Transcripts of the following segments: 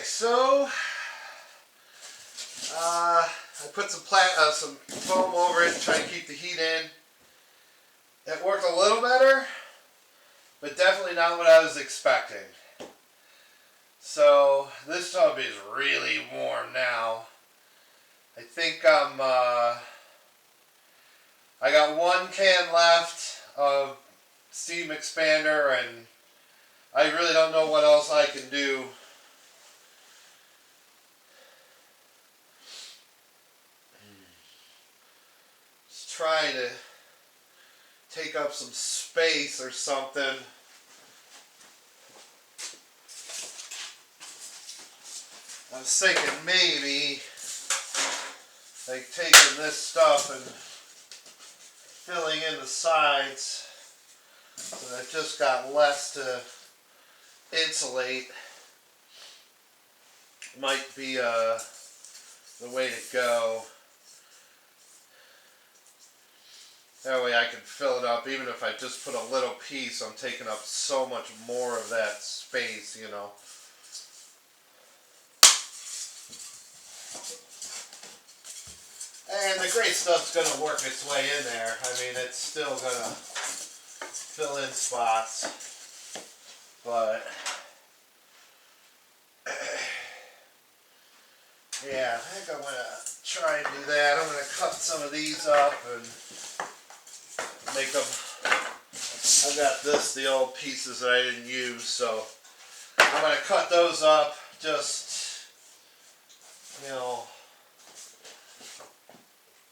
so I put some foam over it to try and keep the heat in. It worked a little better, but definitely not what I was expecting. So this tub is really warm now. I think I got one can left of steam expander, and I really don't know what else I can do. Just trying to take up some space or something. I was thinking maybe like taking this stuff and filling in the sides so that I've just got less to insulate might be the way to go. That way I can fill it up. Even if I just put a little piece, I'm taking up so much more of that space, you know. And the gray stuff's going to work its way in there. I mean, it's still going to fill in spots. But, yeah, I think I'm going to try and do that. I'm going to cut some of these up and make them. I've got the old pieces that I didn't use, so I'm going to cut those up just,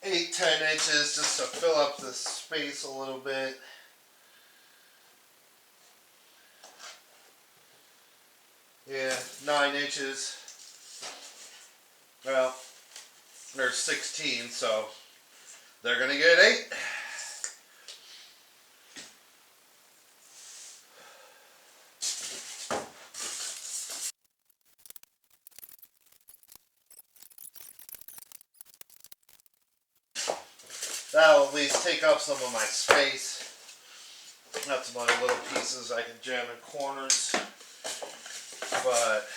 8-10 inches just to fill up the space a little bit. Yeah, 9 inches. Well, there's 16, so they're going to get 8. That'll at least take up some of my space. Got some other little pieces I can jam in corners. But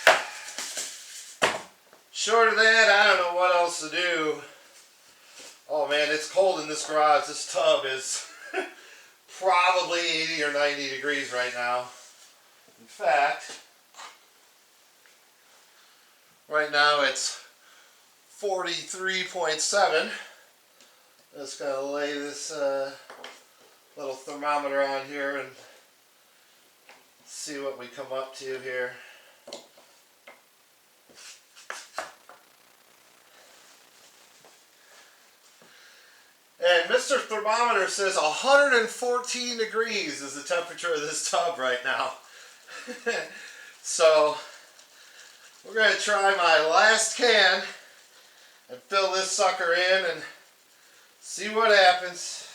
short of that, I don't know what else to do. Oh man, it's cold in this garage. This tub is probably 80 or 90 degrees right now. In fact, right now it's 43.7. Just gotta lay this little thermometer on here and see what we come up to here. And Mr. Thermometer says 114 degrees is the temperature of this tub right now. So we're going to try my last can and fill this sucker in and see what happens.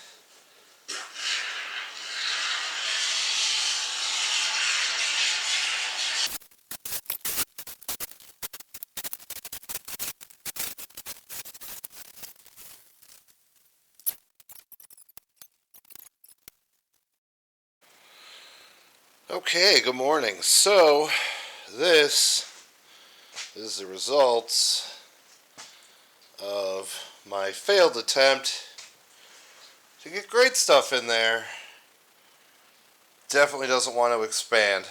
Okay, good morning. So this is the results of my failed attempt to get great stuff in there. Definitely doesn't want to expand.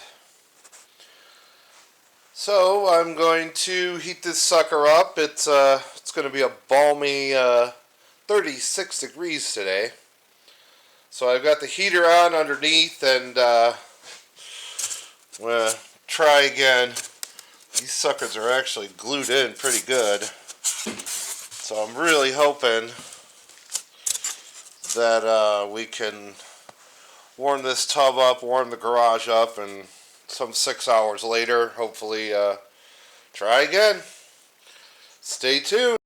So I'm going to heat this sucker up. It's going to be a balmy 36 degrees today. So I've got the heater on underneath, and I'm going to try again. These suckers are actually glued in pretty good. So I'm really hoping that we can warm this tub up, warm the garage up, and some 6 hours later, hopefully try again. Stay tuned.